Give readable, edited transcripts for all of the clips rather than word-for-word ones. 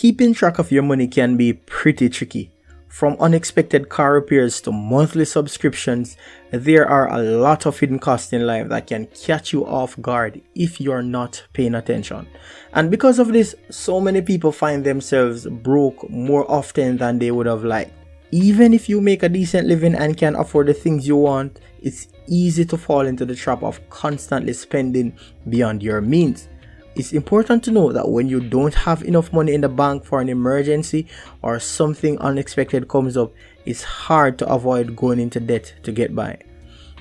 Keeping track of your money can be pretty tricky. From unexpected car repairs to monthly subscriptions, there are a lot of hidden costs in life that can catch you off guard if you're not paying attention. And because of this, so many people find themselves broke more often than they would have liked. Even if you make a decent living and can afford the things you want, it's easy to fall into the trap of constantly spending beyond your means. It's important to know that when you don't have enough money in the bank for an emergency or something unexpected comes up, it's hard to avoid going into debt to get by.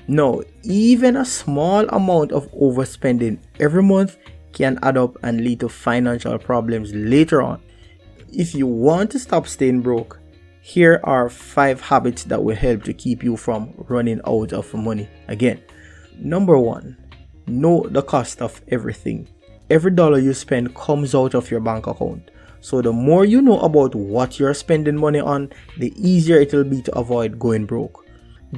No, even a small amount of overspending every month can add up and lead to financial problems later on. If you want to stop staying broke, here are 5 habits that will help to keep you from running out of money again. Number 1, know the cost of everything. Every dollar you spend comes out of your bank account. So the more you know about what you're spending money on, the easier it will be to avoid going broke.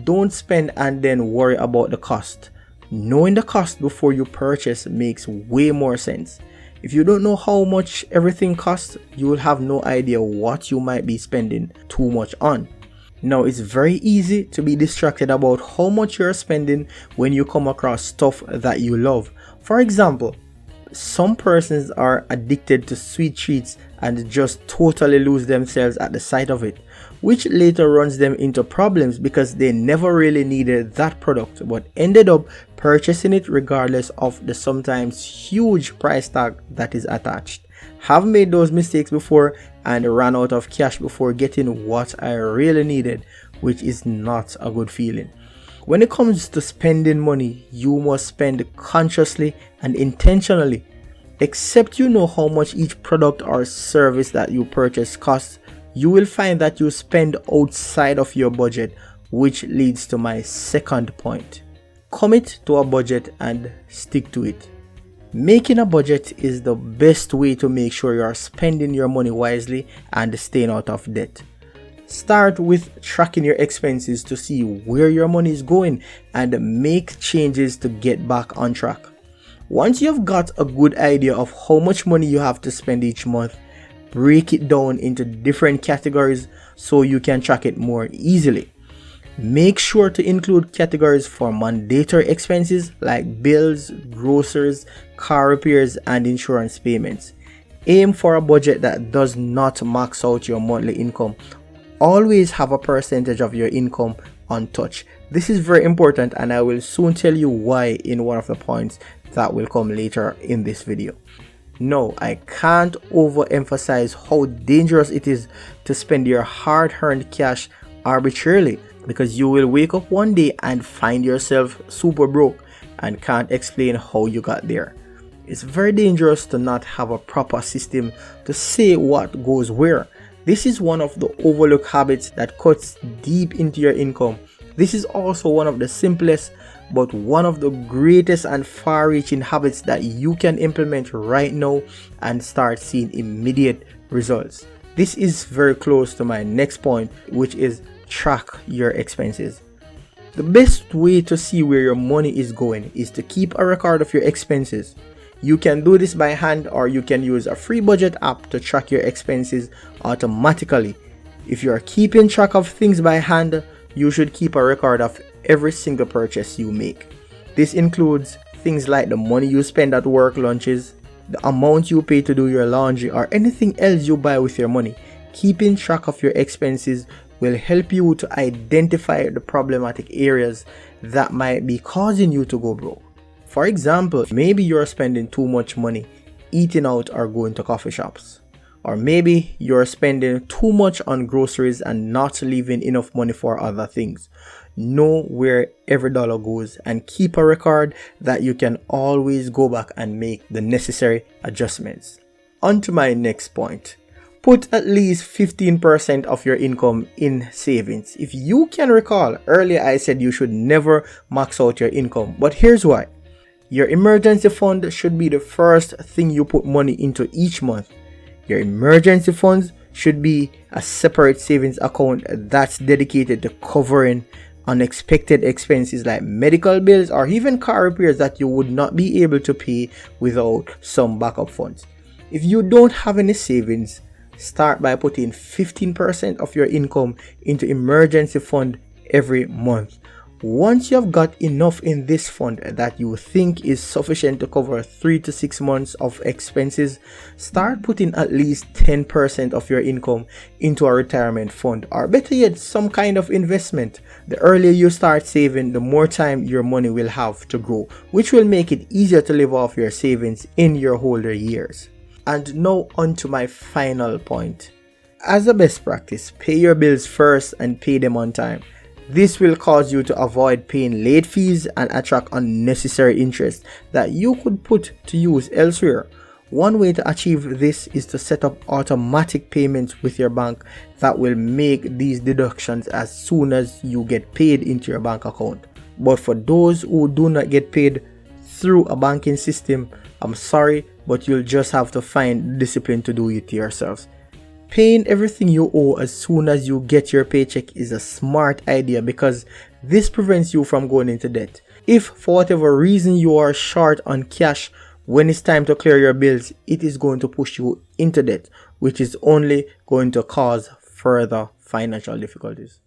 Don't spend and then worry about the cost. Knowing the cost before you purchase makes way more sense. If you don't know how much everything costs, you will have no idea what you might be spending too much on. Now, it's very easy to be distracted about how much you're spending when you come across stuff that you love. For example, some persons are addicted to sweet treats and just totally lose themselves at the sight of it, which later runs them into problems because they never really needed that product but ended up purchasing it regardless of the sometimes huge price tag that is attached. Have made those mistakes before and ran out of cash before getting what I really needed, which is not a good feeling. When it comes to spending money, you must spend consciously and intentionally. Except you know how much each product or service that you purchase costs, you will find that you spend outside of your budget, which leads to my second point. Commit to a budget and stick to it. Making a budget is the best way to make sure you are spending your money wisely and staying out of debt. Start with tracking your expenses to see where your money is going and make changes to get back on track. Once you've got a good idea of how much money you have to spend each month, break it down into different categories so you can track it more easily. Make sure to include categories for mandatory expenses like bills, groceries, car repairs, and insurance payments. Aim for a budget that does not max out your monthly income. Always have a percentage of your income untouched. This is very important and I will soon tell you why in one of the points that will come later in this video. No, I can't overemphasize how dangerous it is to spend your hard-earned cash arbitrarily, because you will wake up one day and find yourself super broke and can't explain how you got there. It's very dangerous to not have a proper system to say what goes where. This is one of the overlooked habits that cuts deep into your income. This is also one of the simplest but one of the greatest and far-reaching habits that you can implement right now and start seeing immediate results. This is very close to my next point, which is track your expenses. The best way to see where your money is going is to keep a record of your expenses. You can do this by hand or you can use a free budget app to track your expenses automatically. If you are keeping track of things by hand, you should keep a record of every single purchase you make. This includes things like the money you spend at work lunches, the amount you pay to do your laundry, or anything else you buy with your money. Keeping track of your expenses will help you to identify the problematic areas that might be causing you to go broke. For example, maybe you're spending too much money eating out or going to coffee shops. Or maybe you're spending too much on groceries and not leaving enough money for other things. Know where every dollar goes and keep a record that you can always go back and make the necessary adjustments. On to my next point. Put at least 15% of your income in savings. If you can recall, earlier I said you should never max out your income, but here's why. Your emergency fund should be the first thing you put money into each month. Your emergency funds should be a separate savings account that's dedicated to covering unexpected expenses like medical bills or even car repairs that you would not be able to pay without some backup funds. If you don't have any savings, Start by putting 15% of your income into emergency fund every month. Once you have got enough in this fund that you think is sufficient to cover 3 to 6 months of expenses, start putting at least 10% of your income into a retirement fund, or better yet, some kind of investment. The earlier you start saving, the more time your money will have to grow, which will make it easier to live off your savings in your older years. And now on to my final point. As a best practice, pay your bills first and pay them on time. This will cause you to avoid paying late fees and attract unnecessary interest that you could put to use elsewhere. One way to achieve this is to set up automatic payments with your bank that will make these deductions as soon as you get paid into your bank account. But for those who do not get paid through a banking system, I'm sorry, but you'll just have to find discipline to do it yourselves. Paying everything you owe as soon as you get your paycheck is a smart idea because this prevents you from going into debt. If for whatever reason you are short on cash, when it's time to clear your bills, it is going to push you into debt, which is only going to cause further financial difficulties.